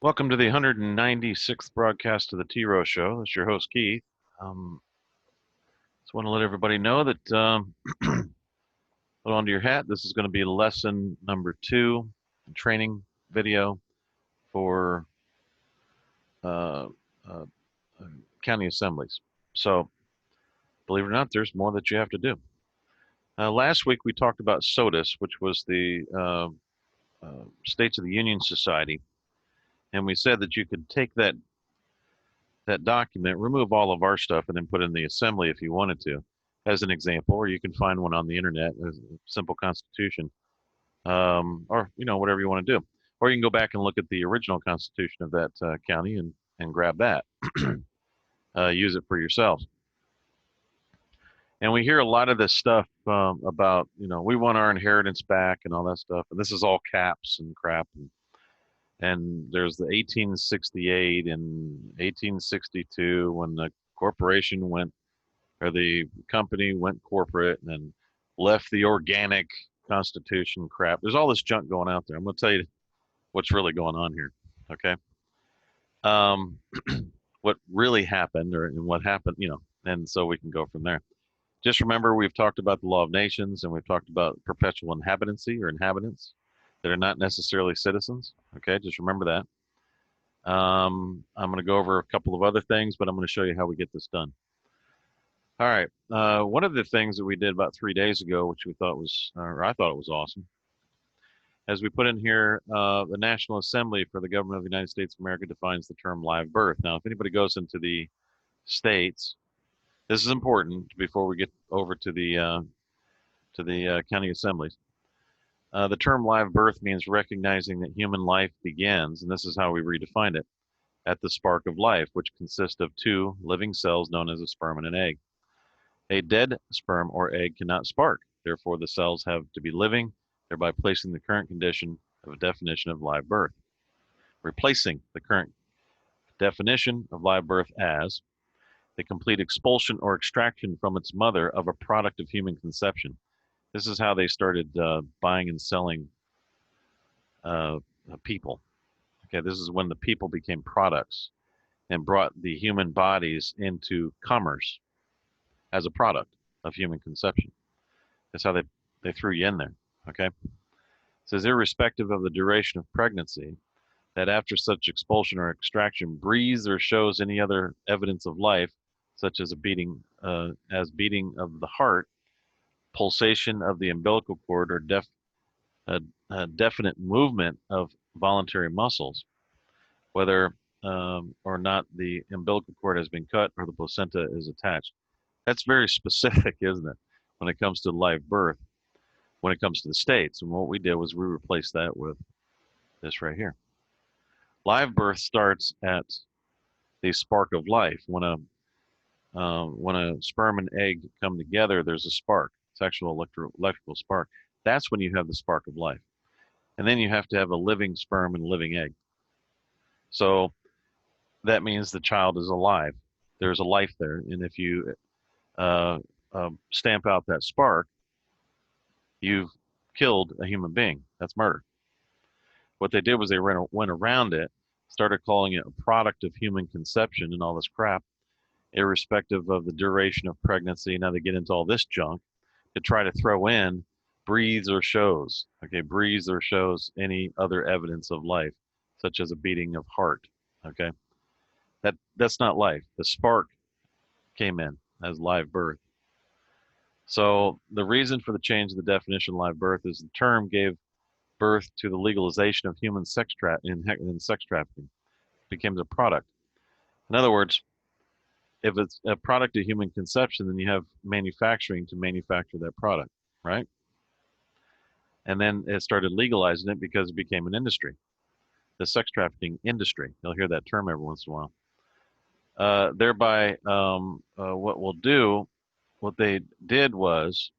Welcome to the 196th broadcast of the T-ROH show. It's your host, Keith. Um, just want to let everybody know that put onto your hat. This is going to be lesson number 2, training video for uh, uh, uh, county assemblies. So, believe it or not, there's more that you have to do. Last week we talked about SOTUS, which was the States of the Union Society, and we said that you could take that document, remove all of our stuff, and then put in the assembly if you wanted to, as an example, or you can find one on the internet, a simple constitution, or whatever you want to do, or you can go back and look at the original constitution of that county and grab that, use it for yourself. And we hear a lot of this stuff about we want our inheritance back and all that stuff, and this is all caps and crap and there's the 1868 and 1862 when the corporation went or the company went corporate and then left the organic constitution crap. There's all this junk going out there. I'm going to tell you what's really going on here. Okay. Um, what really happened and what happened, and so we can go from there. Just remember, we've talked about the law of nations and we've talked about perpetual inhabitancy or inhabitants that are not necessarily citizens. Okay. Just remember that. I'm going to go over a couple of other things, but I'm going to show you how we get this done. All right. One of the things that we did about 3 days ago, which we thought was, or I thought it was awesome, as we put in here, the National Assembly for the Government of the United States of America defines the term live birth. Now, if anybody goes into the states, this is important before we get over to the county assemblies. The term live birth means recognizing that human life begins, and this is how we redefine it, at the spark of life, which consists of 2 living cells known as a sperm and an egg. A dead sperm or egg cannot spark. Therefore, the cells have to be living, thereby placing the current condition of a definition of live birth, replacing the current definition of live birth as the complete expulsion or extraction from its mother of a product of human conception. This is how they started buying and selling people. Okay, this is when the people became products and brought the human bodies into commerce as a product of human conception. That's how they threw you in there. Okay. It says irrespective of the duration of pregnancy, that after such expulsion or extraction breathes or shows any other evidence of life, such as beating of the heart, pulsation of the umbilical cord, or definite movement of voluntary muscles, whether or not the umbilical cord has been cut or the placenta is attached. That's very specific, isn't it, when it comes to live birth, when it comes to the states. And what we did was we replaced that with this right here. Live birth starts at the spark of life. When a sperm and egg come together, there's a spark, sexual electrical spark. That's when you have the spark of life. And then you have to have a living sperm and living egg. So that means the child is alive. There's a life there. And if you stamp out that spark, you've killed a human being. That's murder. What they did was they went around it, started calling it a product of human conception and all this crap, irrespective of the duration of pregnancy. Now they get into all this junk to try to throw in breathes or shows. Okay, breathes or shows any other evidence of life, such as a beating of heart. Okay, that's not life. The spark came in as live birth. So the reason for the change of the definition of live birth is the term gave birth to the legalization of human sex in sex trafficking. It became a product. In other words, if it's a product of human conception, then you have manufacturing to manufacture that product, right? And then it started legalizing it because it became an industry, the sex trafficking industry. You'll hear that term every once in a while. Thereby, what they did was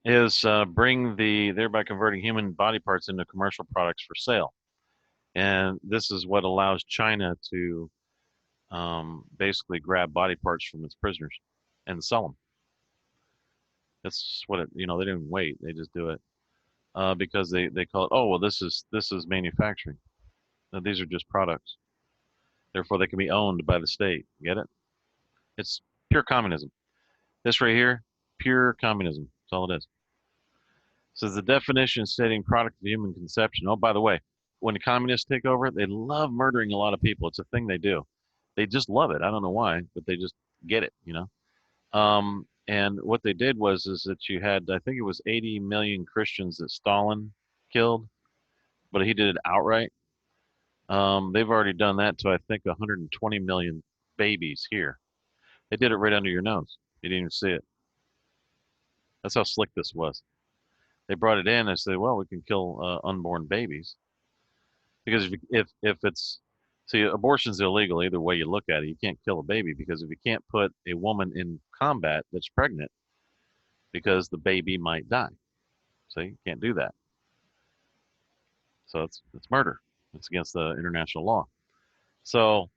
thereby converting human body parts into commercial products for sale. And this is what allows China to basically grab body parts from its prisoners and sell them. That's what they didn't wait. They just do it. because they call it, oh well, this is manufacturing. No, these are just products. Therefore, they can be owned by the state. Get it? It's pure communism. This right here, pure communism. That's all it is. Says the definition stating product of human conception. Oh, by the way, when the communists take over, they love murdering a lot of people. It's a thing they do. They just love it. I don't know why, but they just get it, you know. And what they did was is that you had, I think it was 80 million Christians that Stalin killed, but he did it outright. They've already done that to I think 120 million babies here. They did it right under your nose. You didn't even see it. That's how slick this was. They brought it in and said, well, we can kill unborn babies because if it's see abortion's illegal either way you look at it. You can't kill a baby because if you can't put a woman in combat that's pregnant because the baby might die. So you can't do that. So it's murder. It's against the international law. So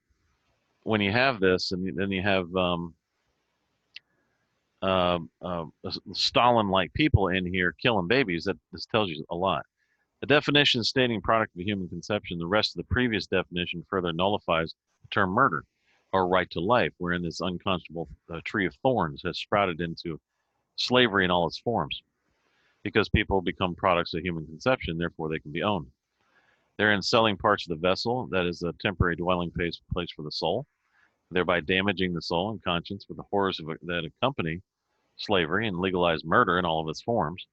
when you have this, and then you have Stalin-like people in here killing babies, that this tells you a lot. The definition stating product of human conception, the rest of the previous definition further nullifies the term murder or right to life, wherein this unconscionable tree of thorns has sprouted into slavery in all its forms. Because people become products of human conception, therefore they can be owned. Therein selling parts of the vessel, that is a temporary dwelling place for the soul, thereby damaging the soul and conscience with the horrors that accompany slavery and legalized murder in all of its forms,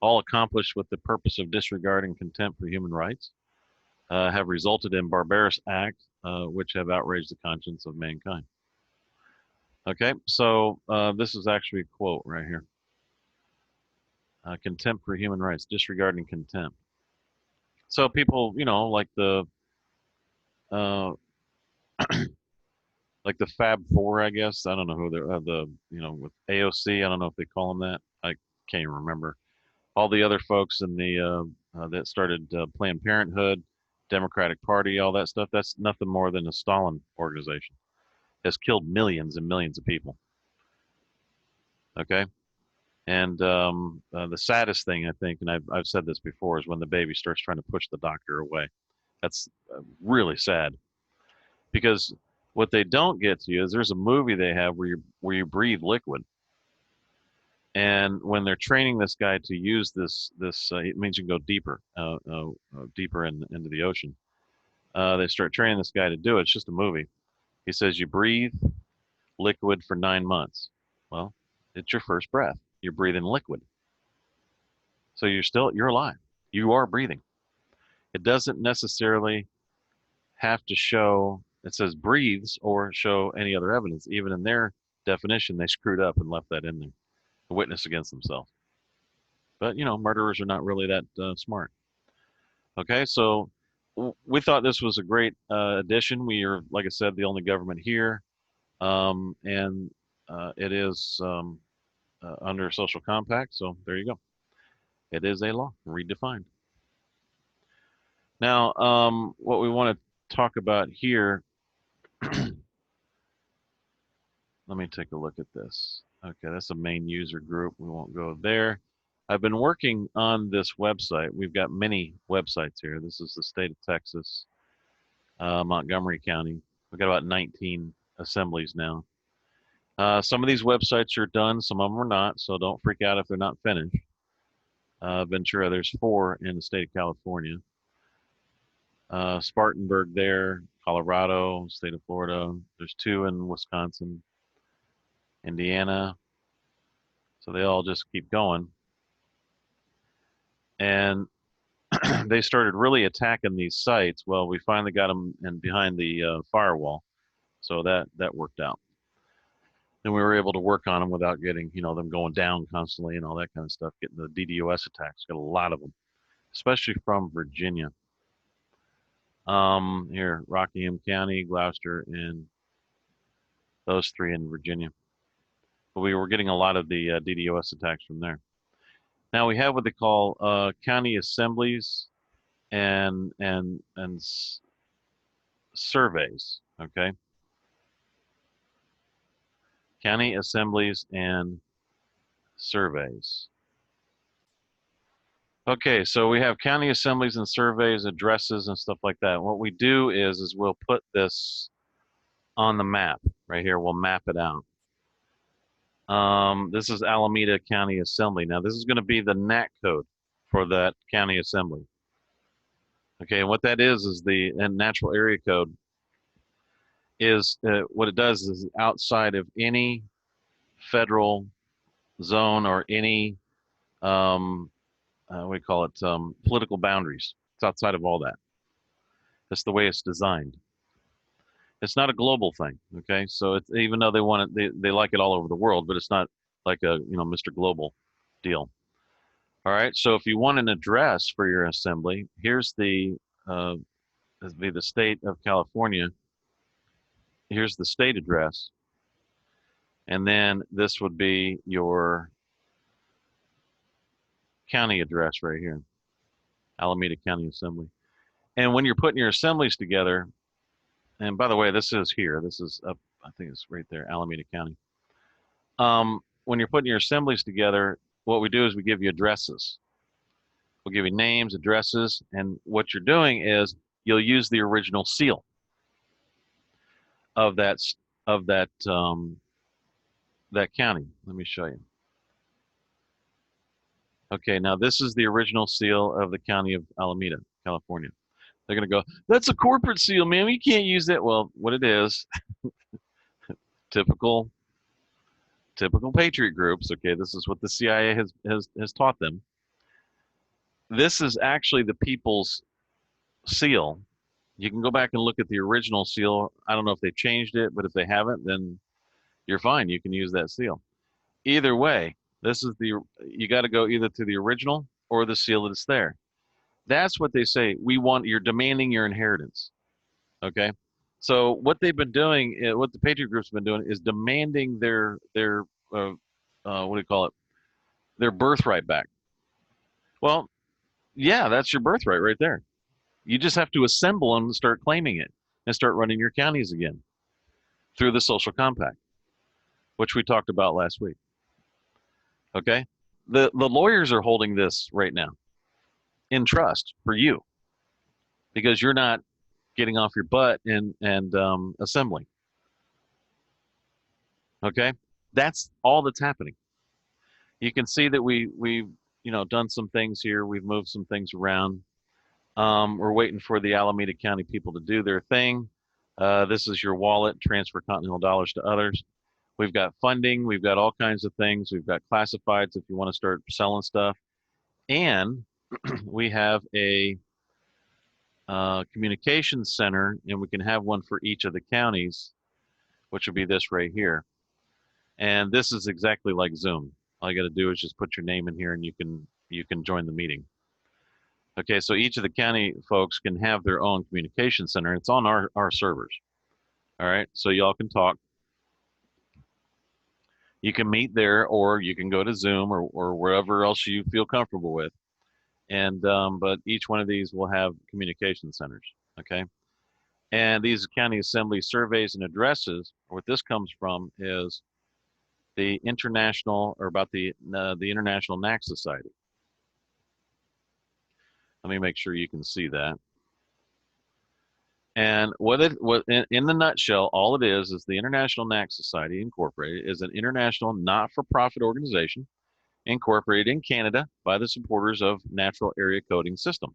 all accomplished with the purpose of disregarding contempt for human rights, have resulted in barbarous acts which have outraged the conscience of mankind. Okay, so this is actually a quote right here. Contempt for human rights, disregarding contempt. So people, like uh, the Fab Four, I guess. I don't know who they're with AOC. I don't know if they call them that. I can't even remember. All the other folks in the that started Planned Parenthood, Democratic Party, all that stuff. That's nothing more than a Stalin organization. Has killed millions and millions of people. Okay, and the saddest thing I think, and I've said this before, is when the baby starts trying to push the doctor away. That's really sad because what they don't get to you is there's a movie they have where you breathe liquid, and when they're training this guy to use this, it means you can go deeper, deeper into the ocean. They start training this guy to do it. It's just a movie. He says you breathe liquid for 9 months. Well, it's your first breath. You're breathing liquid, so you're alive. You are breathing. It doesn't necessarily have to show. It says breathes or show any other evidence. Even in their definition, they screwed up and left that in there. A witness against themselves. But murderers are not really that smart. Okay, so we thought this was a great addition. We are, like I said, the only government here, and it is under a social compact. So there you go. It is a law, redefined. Now, what we want to talk about here, let me take a look at this. Okay, that's a main user group. We won't go there. I've been working on this website. We've got many websites here. This is the state of Texas, Montgomery County. We've got about 19 assemblies now. Some of these websites are done, some of them are not, so don't freak out if they're not finished. Ventura, there's 4 in the state of California. Spartanburg there, Colorado, state of Florida. There's 2 in Wisconsin, Indiana. So they all just keep going. And they started really attacking these sites. Well, we finally got them in behind the firewall, so that worked out. And we were able to work on them without getting, them going down constantly and all that kind of stuff. Getting the DDoS attacks, got a lot of them, especially from Virginia. Here, Rockingham County, Gloucester, and those 3 in Virginia. But we were getting a lot of the DDoS attacks from there. Now we have what they call county assemblies and surveys. Okay, county assemblies and surveys. Okay, so we have county assemblies and surveys, addresses and stuff like that. What we do is we'll put this on the map right here. We'll map it out. This is Alameda County Assembly. Now this is going to be the NAC code for that county assembly. Okay, and what that is the natural area code is what it does is outside of any federal zone or any what do you call it, political boundaries. It's outside of all that. That's the way it's designed. It's not a global thing. Okay, so it's, even though they want it, they like it all over the world, but it's not like a Mr. Global deal. All right, so if you want an address for your assembly, here's uh, the state of California. Here's the state address, and then this would be your county address right here, Alameda County Assembly. And when you're putting your assemblies together, and by the way, this is here. This is up, I think it's right there, Alameda County. When you're putting your assemblies together, what we do is we give you addresses. We'll give you names, addresses, and what you're doing is you'll use the original seal of that county. Let me show you. Okay, now this is the original seal of the county of Alameda, California. They're going to go, that's a corporate seal, man. We can't use that. Well, what it is, typical patriot groups. Okay, this is what the CIA has taught them. This is actually the people's seal. You can go back and look at the original seal. I don't know if they changed it, but if they haven't, then you're fine. You can use that seal. Either way, this is you got to go either to the original or the seal that's there. That's what they say. You're demanding your inheritance. Okay. So what they've been doing, what the Patriot Group's been doing, is demanding their what do you call it? Their birthright back. Well, yeah, that's your birthright right there. You just have to assemble them and start claiming it and start running your counties again through the social compact, which we talked about last week. Okay, the lawyers are holding this right now in trust for you because you're not getting off your butt and assembling. Okay, that's all that's happening. You can see that we've done some things here. We've moved some things around. We're waiting for the Alameda County people to do their thing. This is your wallet, transfer Continental dollars to others. We've got funding. We've got all kinds of things. We've got classifieds if you want to start selling stuff. And we have a communications center, and we can have one for each of the counties, which would be this right here. And this is exactly like Zoom. All you got to do is just put your name in here, and you can join the meeting. Okay, so each of the county folks can have their own communication center. It's on our servers. All right, so y'all can talk. You can meet there, or you can go to Zoom or wherever else you feel comfortable with. And but each one of these will have communication centers. Okay, and these county assembly surveys and addresses. What this comes from is the international, or about the International NAC Society. Let me make sure you can see that. And what in the nutshell, all it is the International NAC Society Incorporated is an international not-for-profit organization incorporated in Canada by the supporters of Natural Area Coding System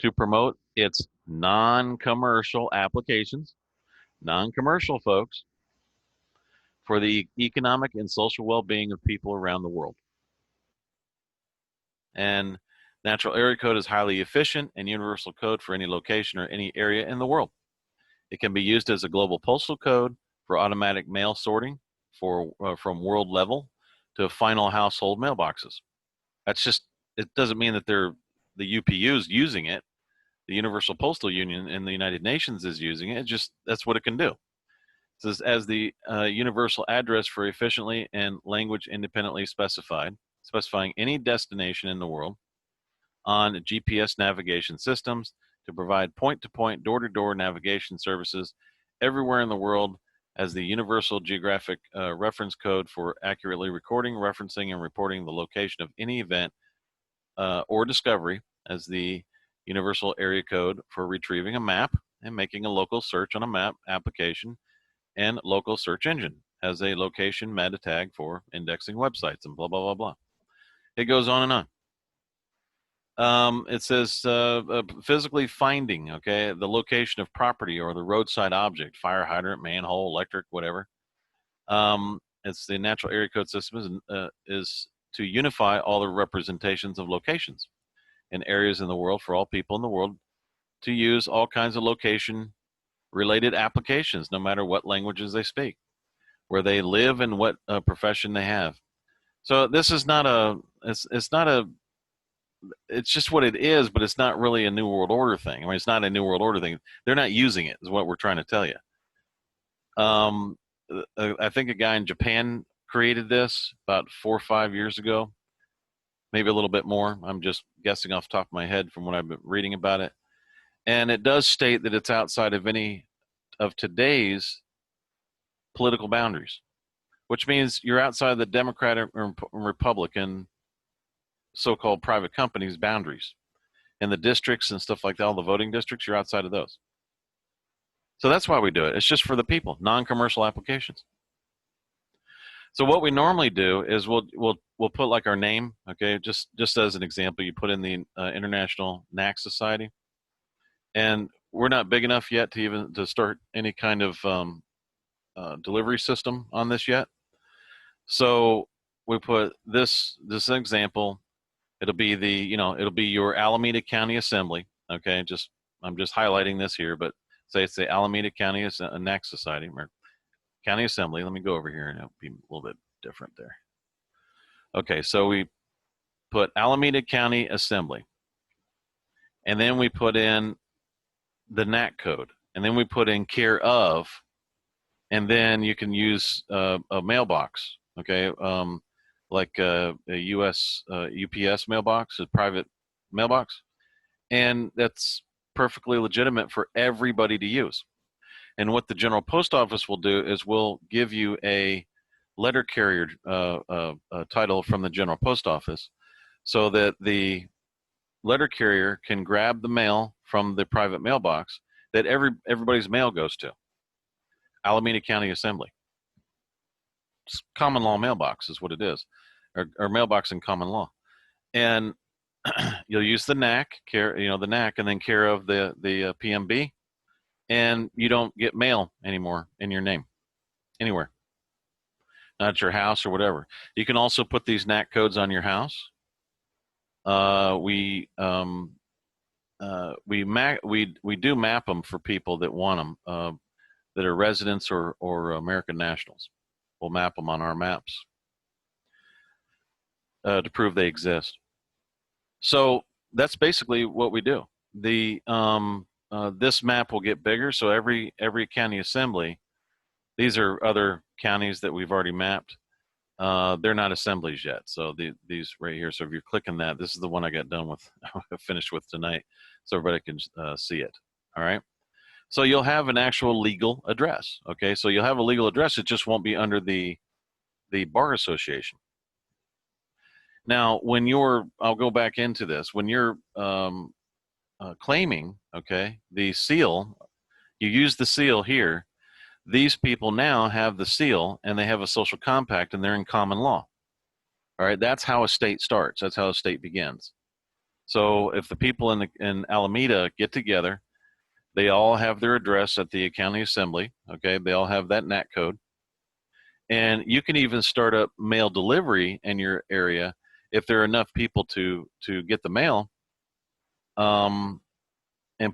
to promote its non-commercial applications, non-commercial folks, for the economic and social well-being of people around the world. And Natural Area Code is highly efficient and universal code for any location or any area in the world. It can be used as a global postal code for automatic mail sorting from world level to final household mailboxes. That's just, it doesn't mean that they're the UPU's using it. The Universal Postal Union in the United Nations is using it. That's what it can do. It says as the universal address for efficiently and language independently specifying any destination in the world on GPS navigation systems to provide point-to-point, door-to-door navigation services everywhere in the world as the universal geographic reference code for accurately recording, referencing, and reporting the location of any event or Discovery as the universal area code for retrieving a map and making a local search on a map application, and local search engine has a location meta tag for indexing websites and blah, blah, blah, blah. It goes on and on. It says physically finding, okay, the location of property or the roadside object, fire hydrant, manhole, electric, whatever. It's the natural area code system is to unify all the representations of locations in areas in the world for all people in the world to use all kinds of location related applications, no matter what languages they speak, where they live and what profession they have. So this is not it's just what it is, but it's not really a New World Order thing. I mean, it's not a New World Order thing. They're not using it, is what we're trying to tell you. I think a guy in Japan created this about 4 or 5 years ago, maybe a little bit more. I'm just guessing off the top of my head from what I've been reading about it. And it does state that it's outside of any of today's political boundaries, which means you're outside the Democratic or Republican so-called private companies' boundaries. And the districts and stuff like that, all the voting districts, you're outside of those. So that's why we do it. It's just for the people, non-commercial applications. So what we normally do is we'll put like our name, okay, just as an example, you put in the International NAC Society, and we're not big enough yet to start any kind of delivery system on this yet. So we put this example. It'll be it'll be your Alameda County Assembly. Okay, I'm just highlighting this here, but say it's the Alameda County NAC Society or County Assembly. Let me go over here and it'll be a little bit different there. Okay, so we put Alameda County Assembly, and then we put in the NAC code, and then we put in care of, and then you can use a mailbox. Okay, like a U.S. UPS mailbox, a private mailbox, and that's perfectly legitimate for everybody to use. And what the General Post Office will do is we'll give you a letter carrier title from the General Post Office, so that the letter carrier can grab the mail from the private mailbox that everybody's mail goes to. Alameda County Assembly. It's common law mailbox is what it is, or mailbox in common law. And you'll use the NAC, the NAC, and then care of the PMB, and you don't get mail anymore in your name anywhere, not at your house or whatever. You can also put these NAC codes on your house. We do map them for people that want them, that are residents or American nationals. We'll map them on our maps to prove they exist. So that's basically what we do. This map will get bigger. So every county assembly, these are other counties that we've already mapped. They're not assemblies yet. So these right here. So if you're clicking that, this is the one I got done with, finished with tonight, so everybody can see it. All right. So you'll have an actual legal address. Okay. So you'll have a legal address. It just won't be under the bar association. Now, I'll go back into this. When you're claiming, okay, the seal, you use the seal here. These people now have the seal and they have a social compact and they're in common law. All right, that's how a state starts. That's how a state begins. So if the people in Alameda get together, they all have their address at the county assembly. Okay, they all have that NAC code. And you can even start up mail delivery in your area if there are enough people to get the mail, and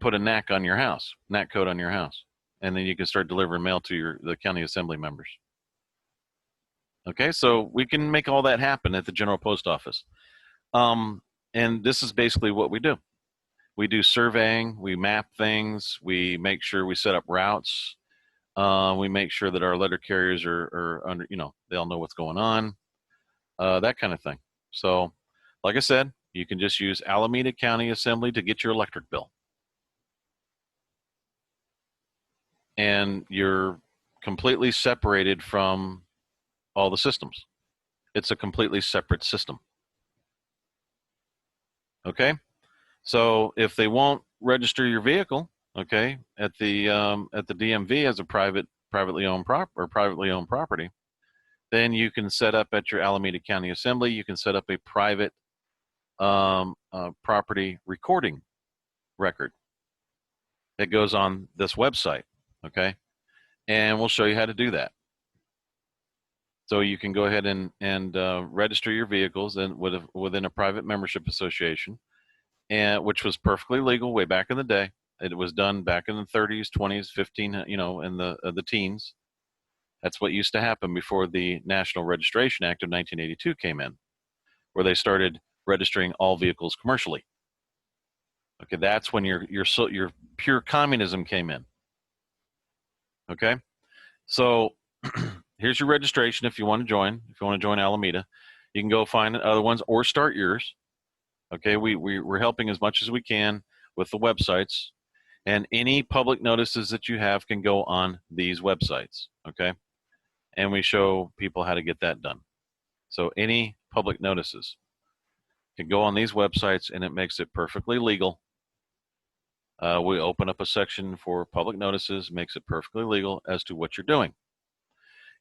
put a NAC on your house, NAC code on your house. And then you can start delivering mail to the county assembly members. Okay, so we can make all that happen at the General Post Office. And this is basically what we do. We do surveying, we map things, we make sure we set up routes, we make sure that our letter carriers are under, they all know what's going on, that kind of thing. So, like I said, you can just use Alameda County Assembly to get your electric bill. And you're completely separated from all the systems. It's a completely separate system. Okay, so if they won't register your vehicle, okay, at the DMV as a privately owned property, then you can set up at your Alameda County Assembly. You can set up a private property recording record that goes on this website. Okay, and we'll show you how to do that. So you can go ahead and register your vehicles within a private membership association, and which was perfectly legal way back in the day. It was done back in the 30s, 20s, 15, in the teens. That's what used to happen before the National Registration Act of 1982 came in, where they started registering all vehicles commercially. Okay, that's when your pure communism came in. Okay, so here's your registration if you want to join. If you want to join Alameda, you can go find other ones or start yours. Okay, we're helping as much as we can with the websites, and any public notices that you have can go on these websites. Okay, and we show people how to get that done. So any public notices can go on these websites, and it makes it perfectly legal. We open up a section for public notices, makes it perfectly legal as to what you're doing.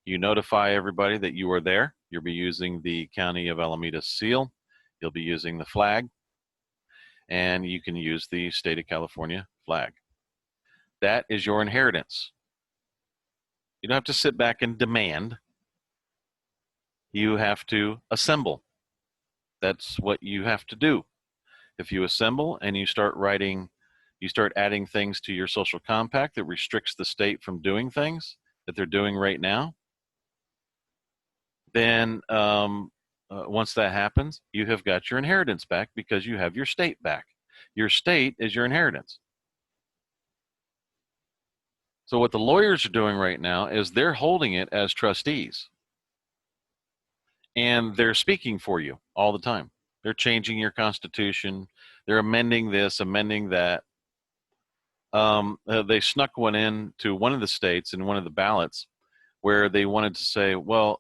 You notify everybody that you are there. You'll be using the County of Alameda seal. You'll be using the flag, and you can use the state of California flag. That is your inheritance. You don't have to sit back and demand. You have to assemble. That's what you have to do. If you assemble and you start adding things to your social compact that restricts the state from doing things that they're doing right now, then once that happens, you have got your inheritance back because you have your state back. Your state is your inheritance. So what the lawyers are doing right now is they're holding it as trustees. And they're speaking for you all the time. They're changing your constitution. They're amending this, amending that. They snuck one in to one of the states in one of the ballots where they wanted to say, well,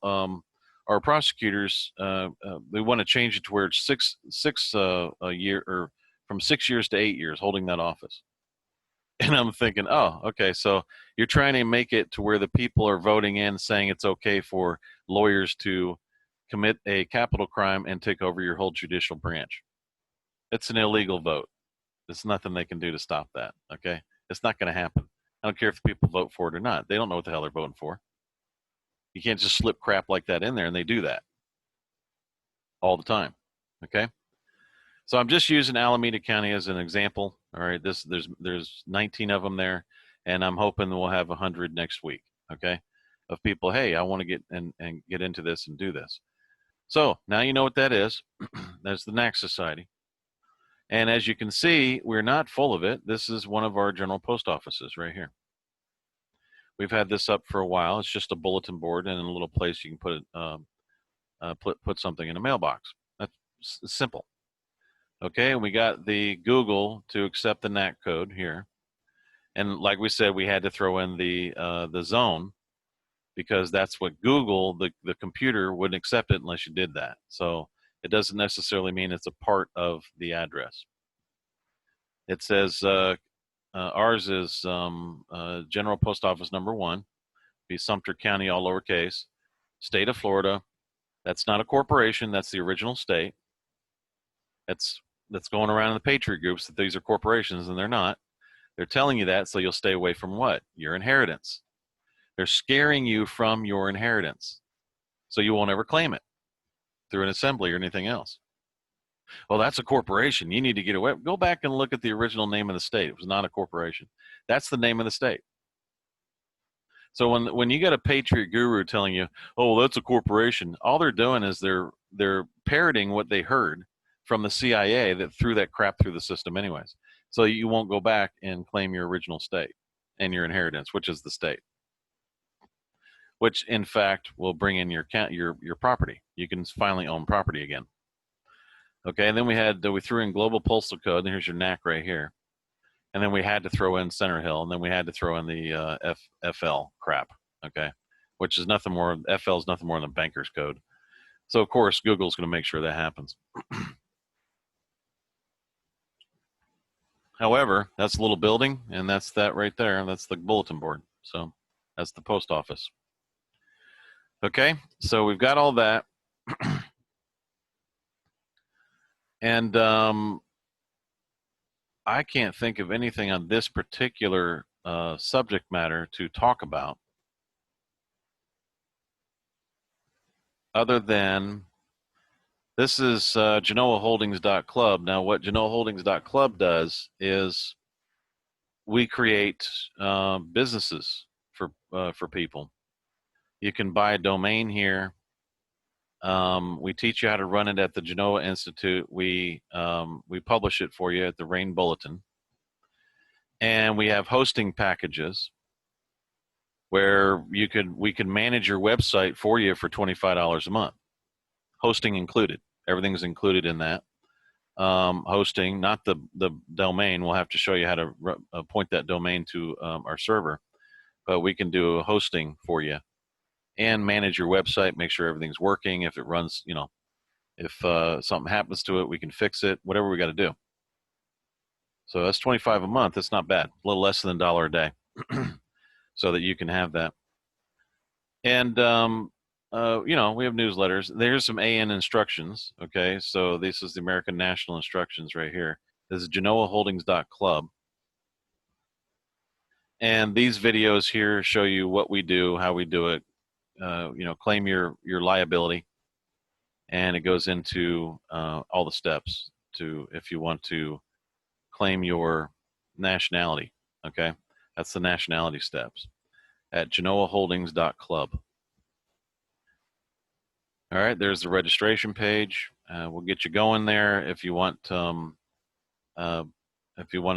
our prosecutors, they want to change it to where it's six a year, or from 6 years to 8 years holding that office. And I'm thinking, oh, okay, so you're trying to make it to where the people are voting in saying it's okay for lawyers to commit a capital crime and take over your whole judicial branch. It's an illegal vote. There's nothing they can do to stop that, okay? It's not going to happen. I don't care if the people vote for it or not. They don't know what the hell they're voting for. You can't just slip crap like that in there, and they do that all the time, okay? So I'm just using Alameda County as an example. All right, there's 19 of them there, and I'm hoping we'll have 100 next week, okay, of people, hey, I want to get and get into this and do this. So now you know what that is. That's the NAC Society. And as you can see, we're not full of it. This is one of our general post offices right here. We've had this up for a while. It's just a bulletin board and a little place you can put something in a mailbox. That's simple. Okay, and we got the Google to accept the NAC code here. And like we said, we had to throw in the zone, because that's what Google, the computer, wouldn't accept it unless you did that. So it doesn't necessarily mean it's a part of the address. It says ours is General Post Office number 1, be Sumter County, all lowercase, state of Florida. That's not a corporation. That's the original state. That's going around in the patriot groups that these are corporations, and they're not. They're telling you that so you'll stay away from what? Your inheritance. They're scaring you from your inheritance, so you won't ever claim it through an assembly or anything else. Well, that's a corporation. You need to get away. Go back and look at the original name of the state. It was not a corporation. That's the name of the state. So when you got a patriot guru telling you, oh, well, that's a corporation, all they're doing is they're parroting what they heard from the CIA that threw that crap through the system anyways. So you won't go back and claim your original state and your inheritance, which is the state, which in fact will bring in your property. You can finally own property again. Okay, and then we threw in global postal code, and here's your NAC right here. And then we had to throw in Center Hill, and then we had to throw in the FL crap, okay, which is nothing more, FL is nothing more than banker's code. So of course, Google's going to make sure that happens. However, that's a little building, and that's that right there. That's the bulletin board. So that's the post office. Okay, so we've got all that. And I can't think of anything on this particular subject matter to talk about other than this is genoaholdings.club. Now, what genoaholdings.club does is we create businesses for people. You can buy a domain here. We teach you how to run it at the Genoa Institute. We publish it for you at the Rain Bulletin. And we have hosting packages where we can manage your website for you for $25 a month. Hosting included. Everything's included in that. Hosting, not the domain. We'll have to show you how to point that domain to our server. But we can do a hosting for you and manage your website, make sure everything's working. If it runs, if something happens to it, we can fix it, whatever we got to do. So that's $25 a month. That's not bad. A little less than $1 a day so that you can have that. And, we have newsletters. There's some AN instructions. Okay. So this is the American National Instructions right here. This is genoaholdings.club. And these videos here show you what we do, how we do it, claim your liability. And it goes into all the steps to, if you want to claim your nationality. Okay. That's the nationality steps at genoaholdings.club. All right. There's the registration page. We'll get you going there. If you want, a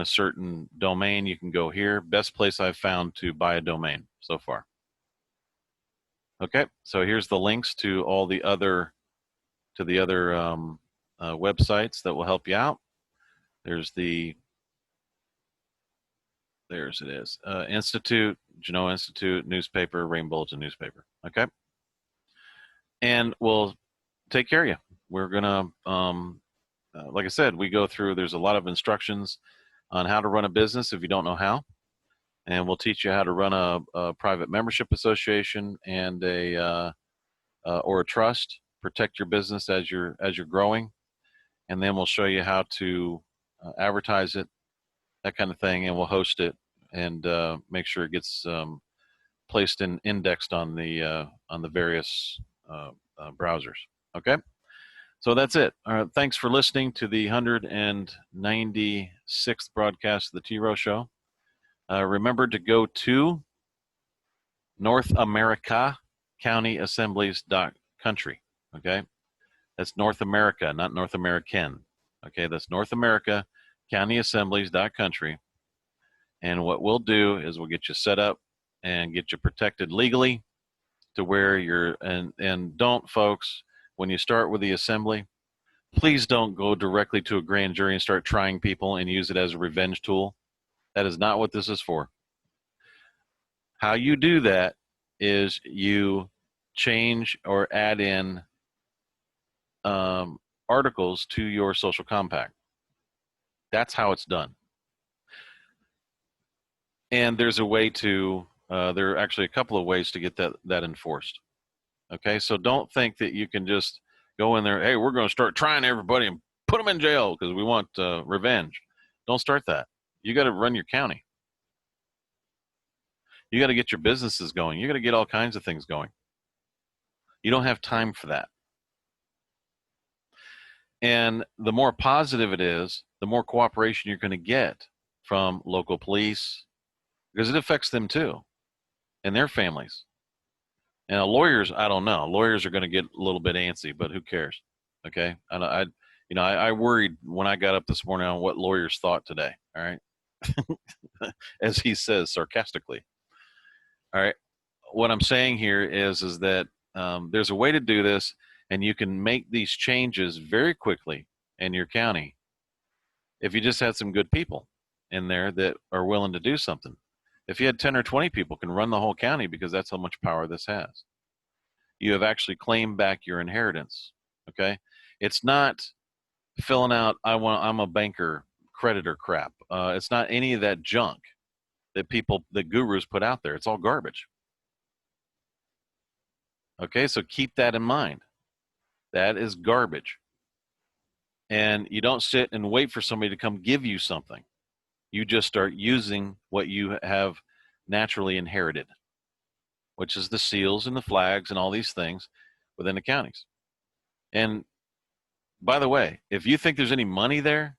certain domain, you can go here. Best place I've found to buy a domain so far. Okay. So here's the links to all the other, websites that will help you out. There's it is. Institute, Genoa Institute, newspaper, Rain Bulletin newspaper. Okay. And we'll take care of you. We're going to, like I said, we go through, there's a lot of instructions on how to run a business if you don't know how. And we'll teach you how to run a private membership association and or a trust, protect your business as you're growing. And then we'll show you how to advertise it, that kind of thing, and we'll host it and make sure it gets placed and indexed on the various browsers. Okay, so that's it. All right, thanks for listening to the 196th broadcast of the T-ROH Show. Remember to go to North America County Assemblies.country. Okay, that's North America, not North American. Okay, that's North America County Assemblies.country. And what we'll do is we'll get you set up and get you protected legally to where you're, and don't, folks, when you start with the assembly, please don't go directly to a grand jury and start trying people and use it as a revenge tool. That is not what this is for. How you do that is you change or add in articles to your social compact. That's how it's done. And there's a way to, there are actually a couple of ways to get that enforced. Okay, so don't think that you can just go in there, hey, we're going to start trying everybody and put them in jail because we want revenge. Don't start that. You got to run your county. You got to get your businesses going. You got to get all kinds of things going. You don't have time for that. And the more positive it is, the more cooperation you're going to get from local police, because it affects them too and their families. And lawyers, I don't know. Lawyers are going to get a little bit antsy, but who cares? Okay. And I worried when I got up this morning on what lawyers thought today. All right. As he says sarcastically. All right. What I'm saying here is that there's a way to do this, and you can make these changes very quickly in your county if you just had some good people in there that are willing to do something. If you had 10 or 20 people can run the whole county, because that's how much power this has. You have actually claimed back your inheritance. Okay. It's not filling out, I'm a banker creditor crap. It's not any of that junk that gurus put out there. It's all garbage. Okay, so keep that in mind. That is garbage. And you don't sit and wait for somebody to come give you something. You just start using what you have naturally inherited, which is the seals and the flags and all these things within the counties. And by the way, if you think there's any money there,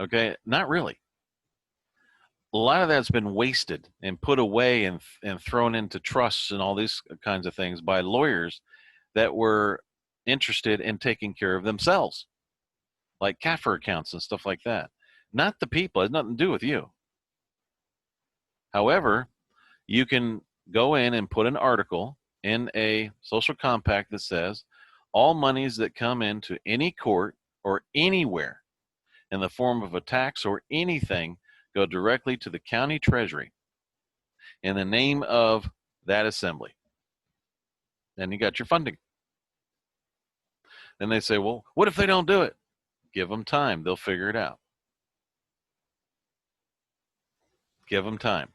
okay, not really. A lot of that's been wasted and put away and thrown into trusts and all these kinds of things by lawyers that were interested in taking care of themselves, like CAFR accounts and stuff like that. Not the people. It has nothing to do with you. However, you can go in and put an article in a social compact that says all monies that come into any court or anywhere in the form of a tax or anything go directly to the county treasury in the name of that assembly. And you got your funding. And they say, well, what if they don't do it? Give them time. They'll figure it out. Give them time.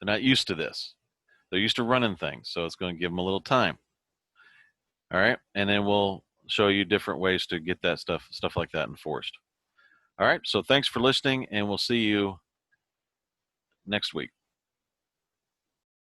They're not used to this. They're used to running things, so it's going to give them a little time. All right, and then we'll show you different ways to get that stuff like that enforced. All right, so thanks for listening, and we'll see you next week.